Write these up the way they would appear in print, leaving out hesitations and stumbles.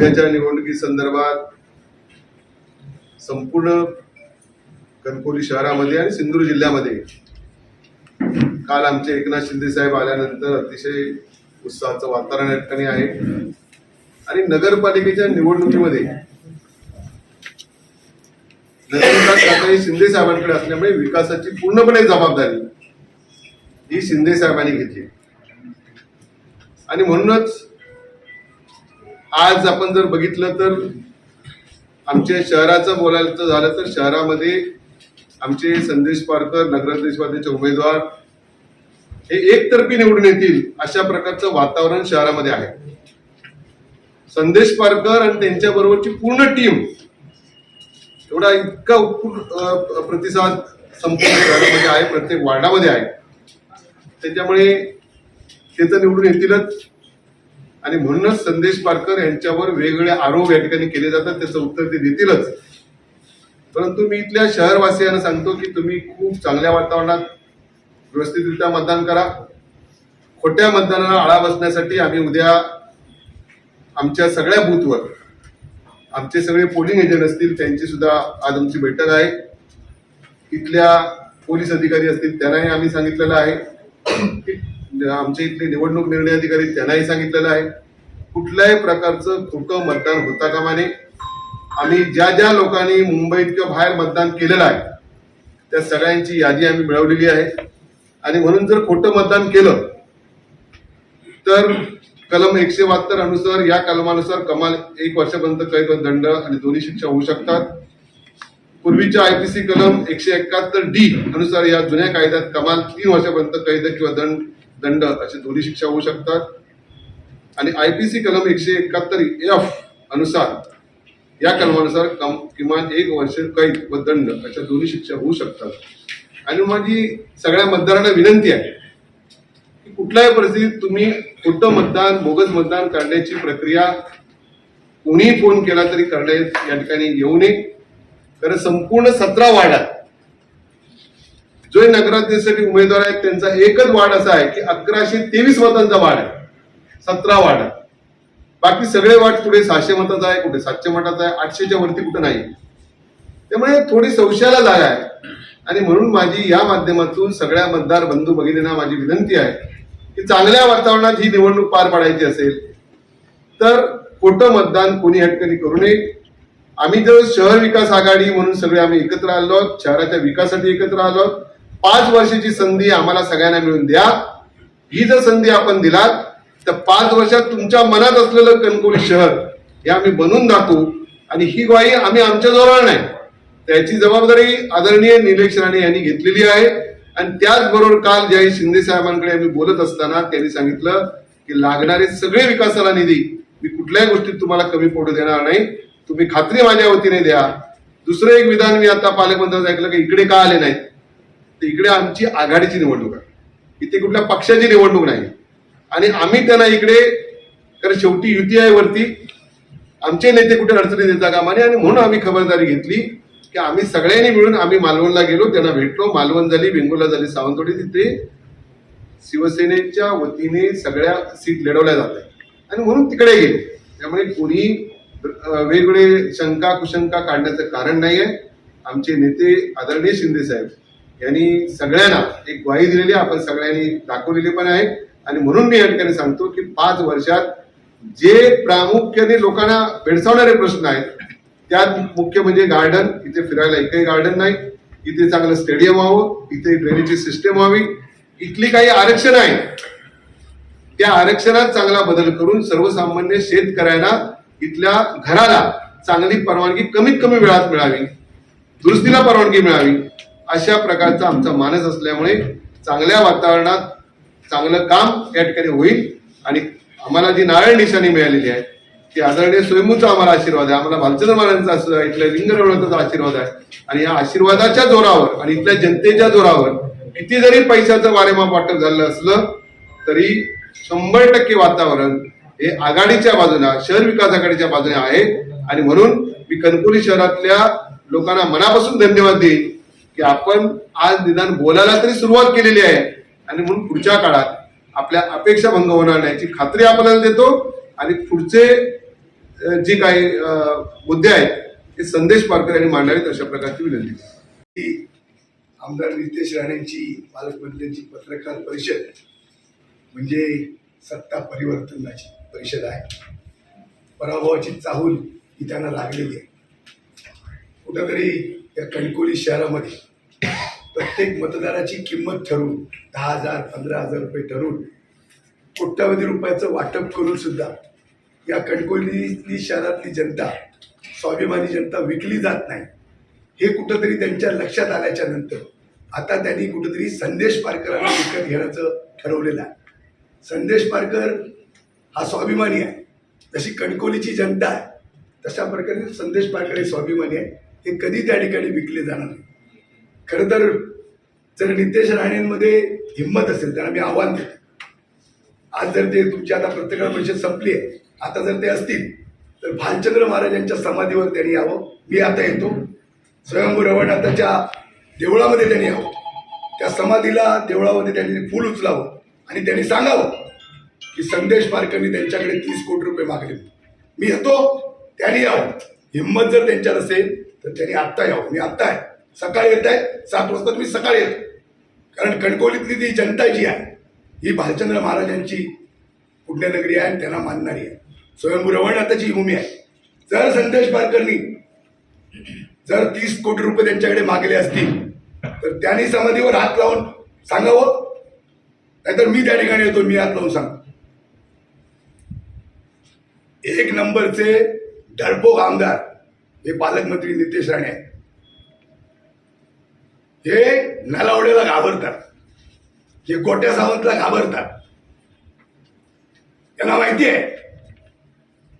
उद्याच्या निवडणुकी संदर्भात संपूर्ण कणकवली शहरामध्ये आणि सिंधुदुर्ग जिल्ह्यामध्ये काल आमचे एकनाथ शिंदे साहेब आल्यानंतर अतिशय उत्साहाचं वातावरण या ठिकाणी आहे आणि नगरपालिकेच्या निवडणुकीमध्ये नगरविकास खाते शिंदे साहेबांकडे असल्यामुळे विकासाची पूर्णपणे जबाबदारी ही शिंदे साहेबांनी घेतली आणि म्हणूनच आज आपण जर बघितलं तर आमच्या शहराचं बोलायचं झालं तर शहरामध्ये आमचे संदेश पारकर नगराध्यक्षपदाचे उमेदवार हे एकतर्फी निवडून येतील अशा प्रकारचं वातावरण शहरामध्ये आहे. संदेश पारकर आणि त्यांच्या बरोबरची पूर्ण टीम एवढा इतका उत्स्फूर्त प्रतिसाद संपूर्ण शहरामध्ये आहे, प्रत्येक वार्डामध्ये आहे. त्याच्यामुळे ते तर निवडून येतीलच आणि म्हणूनच संदेश पारकर यांच्यावर वेगवेगळे आरोप या ठिकाणी केले जातात, त्याचं उत्तर ते देतीलच. परंतु मी इथल्या शहरवासियांना सांगतो की तुम्ही खूप चांगल्या वातावरणात व्यवस्थितरित्या मतदान करा. खोट्या मतदानाला आळा बसण्यासाठी आम्ही उद्या आमच्या सगळ्या बूथवर आमचे सगळे पोलिंग एजंट असतील त्यांची सुद्धा आज आमची बैठक आहे. इथल्या पोलीस अधिकारी असतील त्यांनाही आम्ही सांगितलेलं आहे की आमचे इथले निवडणूक निर्णय अधिकारी त्यांनाही सांगितलेलं आहे कुठल्याही प्रकारचं खोटं मतदान होता कामा नये. आम्ही ज्या ज्या लोकांनी मुंबईत किंवा बाहेर मतदान केलेलं आहे त्या सगळ्यांची यादी आम्ही मिळवलेली आहे आणि म्हणून जर खोटं मतदान केलं तर कलम 172 अनुसार या कलमानुसार कमाल 1 वर्षापर्यंत कैद व दंड आणि दोन्ही शिक्षा होऊ शकतात. पूर्वीच्या IPC कलम 171D अनुसार या जुन्या कायद्यात कमाल 3 वर्षापर्यंत कैद किंवा दंड असे दोन्ही शिक्षा होऊ शकतात आणि IPC कलम 171F अनुसार या कलमानुसार किमान 1 वर्ष कैद व दंड अशा दोन्ही शिक्षा होऊ शकतात. आणि माझी सगळ्या मतदारांना विनंती आहे की कुठल्याही परिस्थितीत तुम्ही खोटं मतदान बोगस मतदान करण्याची प्रक्रिया कोणीही फोन केला तरी करण्यात या ठिकाणी येऊ नये. कारण संपूर्ण 17 वार्डात जो नगराध्यक्षासाठी उमेदवार आहेत त्यांचा एकच वार्ड असा आहे की 1123 मतांचा वार्ड आहे 17 वार्डात. बाकी सगळे वार्ड कुठे 600 मताचा आहे, कुठे 700 मताचा आहे, 800च्या वरती कुठं नाही. त्यामुळे थोडी संशयाला जागा आहे आणि म्हणून माझी या माध्यमातून सगळ्या मतदार बंधू भगिनींना माझी विनंती आहे की चांगल्या वातावरणात ही निवडणूक पार पाडायची असेल तर खोटं मतदान कोणी या ठिकाणी करू नये. आम्ही जर शहर विकास आघाडी म्हणून सगळे आम्ही एकत्र आलो आहोत, शहराच्या विकासासाठी एकत्र आलो आहोत. 5 वर्षाची संधी आम्हाला सगळ्यांना मिळून द्या. ही जर संधी आपण दिलात तर 5 वर्षात तुमच्या मनात असलेलं कणकवली शहर हे आम्ही बनवून दाखवू आणि ही ग्वाही आम्ही आमच्या जोरावर नाही, त्याची जबाबदारी आदरणीय निलेश राणे यांनी घेतलेली आहे. आणि त्याचबरोबर काल ज्यावेळी शिंदे साहेबांकडे आम्ही बोलत असताना त्यांनी सांगितलं की लागणारे सगळे विकासाला निधी मी कुठल्याही गोष्टीत तुम्हाला कमी पडू देणार नाही, तुम्ही खात्री माझ्या वतीने द्या. दुसरं एक विधान मी आता पालकमंत्र्यांचं ऐकलं की इकडे का आले नाहीत, तर इकडे आमची आघाडीची निवडणूक आहे, इथे कुठल्या पक्षाची निवडणूक नाही आणि आम्ही त्यांना इकडे कारण शेवटी युती आहे वरती आमचे नेते कुठे अडचणी देता कामा नये आणि म्हणून आम्ही खबरदारी घेतली की आम्ही सगळ्यांनी मिळून आम्ही मालवणला गेलो, त्यांना भेटलो. मालवण झाली, वेंगुर्ला झाली, सावंतवाडी, तिथे शिवसेनेच्या वतीने सगळ्या सीट लढवल्या जातात आणि म्हणून तिकडे गेले. त्यामुळे कोणी वेगवेगळे शंका कुशंका काढण्याचं कारण नाहीये. आमचे नेते आदरणीय शिंदे साहेब यांनी सगळ्यांना एक ग्वाही दिलेली आपण सगळ्यांनी दाखवलेली पण आहे आणि म्हणून मी या ठिकाणी सांगतो की 5 वर्षात जे प्रामुख्याने लोकांना भेडसावणारे प्रश्न आहेत त्यात मुख्य म्हणजे गार्डन. इथे फिरायला एकही गार्डन नाही, इथे चांगलं स्टेडियम व्हावं, इथे ड्रेनेजची सिस्टम व्हावी, इथली काही आरक्षण आहे त्या आरक्षणात चांगला बदल करून सर्वसामान्य शेतकऱ्यांना इथल्या घराला चांगली परवानगी कमीत कमी वेळात मिळावी, दुरुस्तीला परवानगी मिळावी अशा प्रकारचा आमचा मानस असल्यामुळे चांगल्या वातावरणात चांगलं काम या ठिकाणी होईल. आणि आम्हाला जी नारळ निशाणी मिळालेली आहे ती आदरणीय स्वयंभूचा आम्हाला आशीर्वाद आहे, आम्हाला भालचंद्र महाराजांचा इथल्या लिंगरवणाचा आशीर्वाद आहे आणि या आशीर्वादाच्या जोरावर आणि इथल्या जनतेच्या जोरावर किती जरी पैशाचं वारेमाप वाटप झालं असलं तरी 100% वातावरण हे आघाडीच्या बाजूला शहर विकास आघाडीच्या बाजूने आहे. आणि म्हणून मी कणकवली शहरातल्या लोकांना मनापासून धन्यवाद देईन की आपण आज निदान बोलायला तरी सुरुवात केलेली आहे आणि म्हणून पुढच्या काळात आपल्या अपेक्षा भंग होणार नाही याची खात्री आपल्याला देतो आणि पुढचे जी काही मुद्दे आहेत ते संदेश पारकर यांनी मांडावेत अशा प्रकारची विनंती. की आमदार नितेश राणेंची पालकमंत्र्यांची पत्रकार परिषद म्हणजे सत्ता परिवर्तनाची परिषद आहे. पराभवाची चाहूल ही त्यांना लागलेली आहे. कुठंतरी या कणकवली शहरामध्ये प्रत्येक मतदाराची किंमत ठरवून 10,000 15,000 रुपये ठरवून कोट्यावधी रुपयाचं वाटप करून सुद्धा या कणकवली शहरातली जनता, स्वाभिमानी जनता विकली जात नाही, हे कुठंतरी त्यांच्या लक्षात आल्याच्या नंतर आता त्यांनी कुठंतरी संदेश पारकरांना विकत घेण्याचं ठरवलेलं आहे. संदेश पारकर हा स्वाभिमानी आहे. जशी कणकवलीची जनता आहे तशा प्रकारे संदेश पारकर हे स्वाभिमानी आहे. ते कधी त्या ठिकाणी विकले जाणार नाही. खरं तर जर नितेश राणेंमध्ये हिंमत असेल त्यांना मी आव्हान देतो, आज जर ते तुमची आता पत्रकार परिषद संपली आहे, आता जर ते असतील तर भालचंद्र महाराजांच्या समाधीवर त्यांनी यावं. मी आता येतो. स्वयंभू रवळनाथाच्या देवळामध्ये त्यांनी यावं. त्या समाधीला देवळामध्ये त्यांनी फूल उचलावं आणि त्यांनी सांगावं की संदेश पारकरांनी त्यांच्याकडे 30 कोटी रुपये मागले. मी येतो, त्यांनी यावं. हिंमत जर त्यांच्यात असेल तर त्यांनी आत्ता यावं. मी आत्ता आहे, सकाळी येत आहे 7 वाजता. मी सकाळी येतो. कारण कणकवलीतली ती जनता जी आहे ही भालचंद्र महाराजांची पुण्यनगरी आहे आणि त्यांना मानणारी आहे. स्वयंभू रवळनाथाची भूमी आहे. जर संदेश पारकरांनी जर 30 कोटी रुपये त्यांच्याकडे मागले असतील तर त्यांनी समाधीवर हात लावून सांगावं, नाहीतर मी त्या ठिकाणी येतो, मी हात लावून सांगतो. एक नंबरचे डरपोक आमदार हे पालकमंत्री नितेश राणे आहेत. हे नलावडेला घाबरतात, हे गोट्या सावंतला घाबरतात. त्यांना माहिती आहे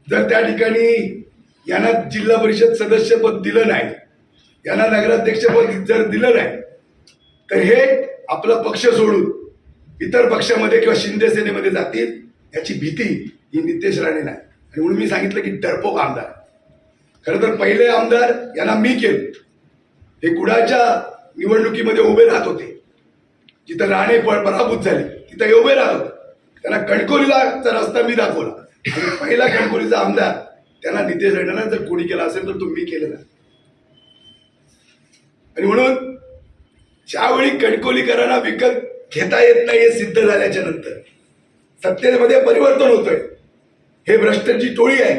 जर त्या ठिकाणी यांना जिल्हा परिषद सदस्यपद दिलं नाही, यांना नगराध्यक्षपद जर दिलं नाही तर हे आपला पक्ष सोडून इतर पक्षामध्ये किंवा शिंदे सेनेमध्ये जातील, याची भीती ही नितेश राणे नाही. आणि म्हणून मी सांगितलं की डरपोक आमदार. खरं तर पहिले आमदार यांना मी केलं. हे कुडाच्या निवडणुकीमध्ये उभे राहत होते, जिथं राणे पराभूत झाले तिथं हे उभे राहत होते. त्यांना कणकवलीला रस्ता मी दाखवला आणि पहिला कणकवलीचा आमदार त्यांना नितेश राणेंना जर कोणी केला असेल तर तो मी केलेला. आणि म्हणून ज्यावेळी कणकवलीकरांना विकत घेता येत नाही हे सिद्ध झाल्याच्या नंतर सत्तेमध्ये परिवर्तन होतोय. हे भ्रष्टाची टोळी आहे.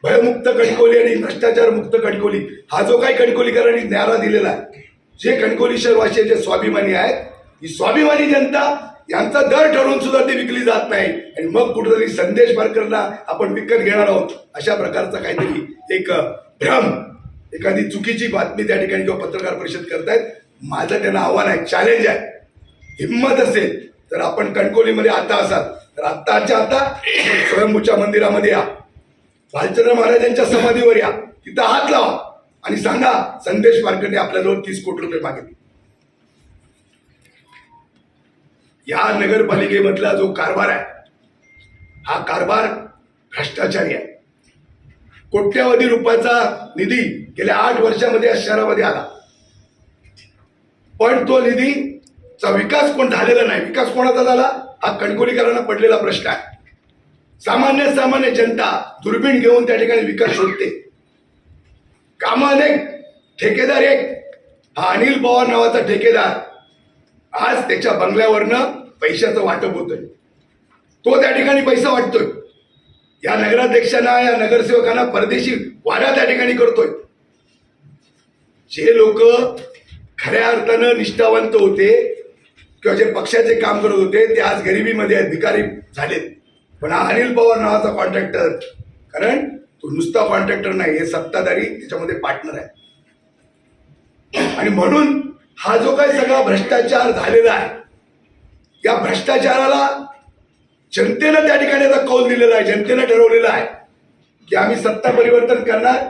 भयमुक्त कणकवली आणि भ्रष्टाचार मुक्त कणकवली हा जो काही कणकवलीकरांनी नारा दिलेला आहे, जे कणकवली शहरवासी जे स्वाभिमानी आहेत, ही स्वाभिमानी जनता यांचा दर ठरवून सुद्धा ती विकली जात नाही. आणि मग कुठेतरी संदेश पारकरला आपण विकत घेणार आहोत अशा प्रकारचा काहीतरी एक भ्रम, एखादी चुकीची बातमी त्या ठिकाणी किंवा पत्रकार परिषद करतायत. माझं त्यांना आव्हान आहे, चॅलेंज आहे. हिंमत असेल तर आपण कणकवलीमध्ये आता असाल तर आत्ताच्या आता स्वयंभूच्या मंदिरामध्ये या, भालचंद्र महाराजांच्या समाधीवर या, तिथं हात लावा आणि सांगा संदेश पारकरने आपल्याजवळ 30 कोटी रुपये मागितले. या नगरपालिकेमधला जो कारभार आहे हा कारभार भ्रष्टाचारी आहे. कोट्यावधी रुपयाचा निधी गेल्या 8 वर्षामध्ये या शहरामध्ये आला, पण तो निधीचा विकास झालेला नाही. विकास कोणाचा झाला हा कणकवलीकरांना पडलेला प्रश्न आहे. सामान्य जनता दुर्बीण घेऊन त्या ठिकाणी विकास शोधते. कामं अनेक, ठेकेदार एक, हा अनिल पवार नावाचा ठेकेदार आज त्याच्या बंगल्यावरनं पैशाचं वाटप होतोय. तो त्या ठिकाणी पैसा वाटतोय. या नगराध्यक्षांना, या नगरसेवकांना परदेशी वाडा त्या ठिकाणी करतोय. जे लोक खऱ्या अर्थानं निष्ठावंत होते किंवा जे पक्षाचे काम करत होते ते आज गरिबीमध्ये आहेत, भिकारी झालेत. पण हा अनिल पवार नावाचा कॉन्ट्रॅक्टर, कारण तो नुसता कॉन्ट्रॅक्टर नाही, हे सत्ताधारी त्याच्यामध्ये पार्टनर आहे. आणि म्हणून हा जो काही सगळा भ्रष्टाचार झालेला आहे, या भ्रष्टाचाराला जनतेनं त्या ठिकाणी आता कौल दिलेला आहे. जनतेनं ठरवलेलं आहे की आम्ही सत्ता परिवर्तन करणार,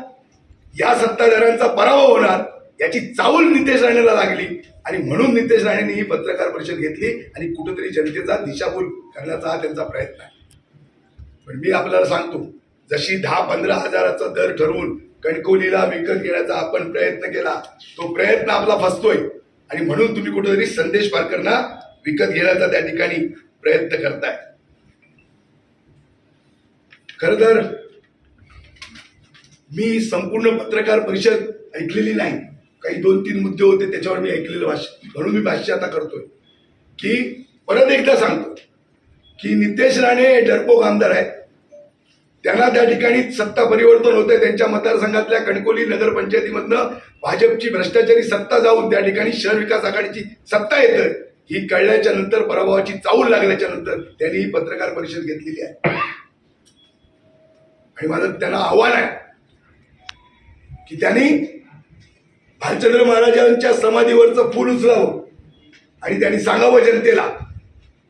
या सत्ताधाऱ्यांचा पराभव होणार, याची चाहूल नितेश राणेला लागली. आणि म्हणून नितेश राणेंनी ही पत्रकार परिषद घेतली आणि कुठेतरी जनतेचा दिशाभूल करण्याचा हा त्यांचा प्रयत्न आहे. पण मी आपल्याला सांगतो, जशी 10-15 हजाराचा दर ठरवून कणकवलीला विकत घेण्याचा आपण प्रयत्न केला, तो प्रयत्न आपला फसतोय. आणि म्हणून तुम्ही कुठेतरी संदेश पारकरना विकत घेण्याचा त्या ठिकाणी प्रयत्न करताय. खरं तर मी संपूर्ण पत्रकार परिषद ऐकलेली नाही, काही 2-3 मुद्दे होते त्याच्यावर मी ऐकलेलं भाष्य, म्हणून मी भाष्य आता करतोय की परत एकदा सांगतो की नितेश राणे हे डरपोक आमदार आहेत. त्यांना त्या ठिकाणी सत्ता परिवर्तन होते. त्यांच्या मतदारसंघातल्या कणकवली नगरपंचायतीमधनं भाजपची भ्रष्टाचारी सत्ता जाऊन त्या ठिकाणी शहर विकास आघाडीची सत्ता येतं ही कळल्याच्या नंतर, पराभवाची चाहूल लागल्याच्या नंतर त्यांनी ही पत्रकार परिषद घेतलेली आहे. आणि माझं त्यांना आव्हान आहे की त्यांनी भालचंद्र महाराजांच्या समाधीवरचं फूल उचलावं आणि त्यांनी सांगावं जनतेला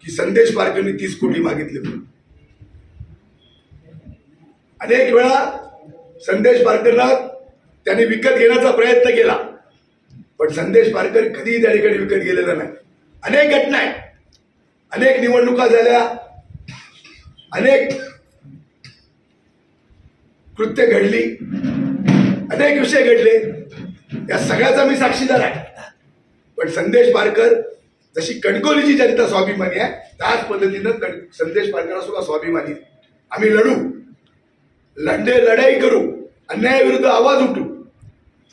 की संदेश पारकरनी 30 कोटी मागितले म्हणून. अनेक वेळा संदेश पारकरला त्यांनी विकत घेण्याचा प्रयत्न केला, पण संदेश पारकर कधीही त्या ठिकाणी विकत गेलेला नाही. अनेक घटना आहेत, अनेक निवडणुका झाल्या, अनेक कृत्य घडली, अनेक विषय घडले, या सगळ्याचा मी साक्षीदार आहे. पण संदेश पारकर जशी कणकवलीची जनता स्वाभिमानी आहे त्याच पद्धतीनं संदेश पारकर सुद्धा स्वाभिमानी आहे. आम्ही लढाई करू, अन्यायाविरुद्ध आवाज उठू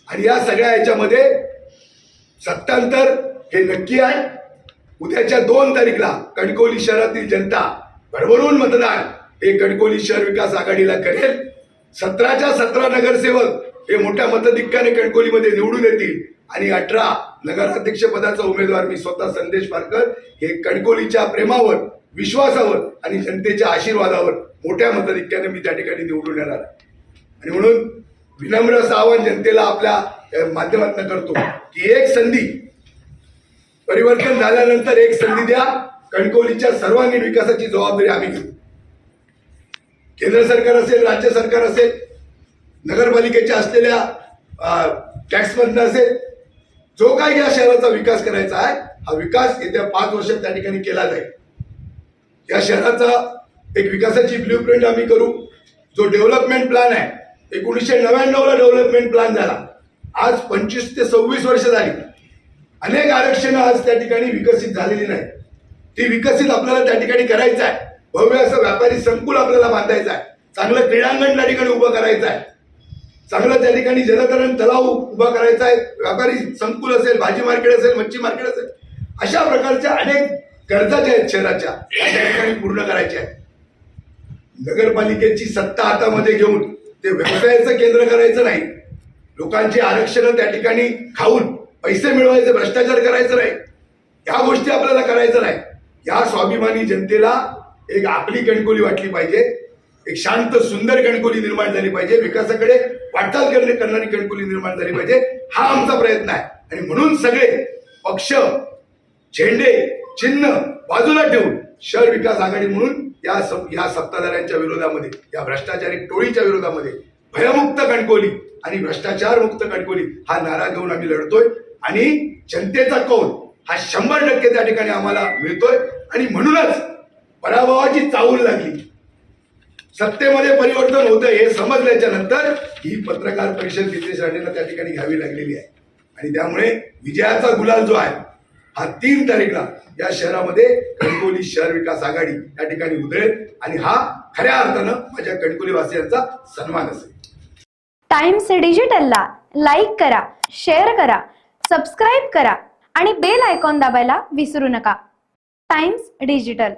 आणि या सगळ्या याच्यामध्ये सत्तांतर हे नक्की आहे. उद्याच्या 2 तारीखला कणकवली शहरातील जनता भरभरून मतदान हे कणकवली शहर विकास आघाडीला करेल. 17च्या 17 नगरसेवक हे मोठ्या मताधिक्याने कणकवलीमध्ये निवडून येतील आणि 18 नगराध्यक्ष पदाचा उमेदवार मी स्वतः संदेश पारकर हे कणकवलीच्या प्रेमावर, विश्वासावर आणि जनतेच्या आशीर्वादावर मोठ्या मताधिक्याने मी त्या ठिकाणी निवडून येणार आहे. आणि म्हणून विनम्र असं आवाहन जनतेला आपल्या माध्यमातून करतो की एक संधी, परिवर्तन झाल्यानंतर एक संधी द्या. कणकवलीच्या सर्वांगीण विकासाची जबाबदारी आम्ही घेऊ. केंद्र सरकार असेल, राज्य सरकार असेल, नगरपालिकेच्या असलेल्या टॅक्समधनं असेल, जो काही या शहराचा विकास करायचा आहे हा विकास येत्या 5 वर्षात त्या ठिकाणी केला जाईल. या शहराचा एक विकासाची ब्ल्यूप्रिंट आम्ही करू. जो डेव्हलपमेंट प्लॅन आहे 1999ला डेव्हलपमेंट प्लॅन झाला, आज 25 ते 26 वर्ष झाली. अनेक आरक्षणं आज त्या ठिकाणी विकसित झालेली नाही. ती विकसित आपल्याला त्या ठिकाणी करायचं आहे. भव्य असं व्यापारी संकुल आपल्याला बांधायचं आहे. चांगलं क्रीडांगण त्या ठिकाणी उभं करायचं आहे. चांगलं त्या ठिकाणी जलतरण तलाव उभा करायचा आहे. व्यापारी संकुल असेल, भाजी मार्केट असेल, मच्छी मार्केट असेल, अशा प्रकारच्या अनेक गरजा ज्या आहेत शहराच्या त्या ठिकाणी पूर्ण करायच्या आहेत. नगरपालिकेची सत्ता हातामध्ये घेऊन ते व्यवसायाचं केंद्र करायचं नाही. लोकांची आरक्षणं त्या ठिकाणी खाऊन पैसे मिळवायचे, भ्रष्टाचार करायचं नाही. या गोष्टी आपल्याला करायचं नाही. या स्वाभिमानी जनतेला एक आपली कणकवली वाटली पाहिजे. एक शांत सुंदर कणकवली निर्माण झाली पाहिजे. विकासाकडे वाटचाल करणारी कणकवली निर्माण झाली पाहिजे. हा आमचा प्रयत्न आहे. आणि म्हणून सगळे पक्ष, झेंडे, चिन्ह बाजूला ठेवून शहर विकास आघाडी म्हणून या सत्ताधाऱ्यांच्या विरोधामध्ये, या भ्रष्टाचारी टोळीच्या विरोधामध्ये भयमुक्त कणकवली आणि भ्रष्टाचार मुक्त कणकवली हा नारा घेऊन आम्ही लढतोय. आणि जनतेचा कौल हा 100% त्या ठिकाणी आम्हाला मिळतोय. आणि म्हणूनच पराभवाची चाहूल लागली, सत्तेमध्ये परिवर्तन होतं हे समजल्याच्या नंतर ही पत्रकार परिषद नितेश राणेंना त्या ठिकाणी घ्यावी लागलेली आहे. आणि त्यामुळे विजयाचा गुलाल जो आहे हा 3 तारीखला या शहरामध्ये कणकवली शहर विकास आघाडी या ठिकाणी उधळेल आणि हा खऱ्या अर्थानं माझ्या कणकवली वासियांचा सन्मान असेल. टाइम्स डिजिटलला लाईक करा, शेअर करा, सबस्क्राईब करा आणि बेल आयकॉन दाबायला विसरू नका. Times digital.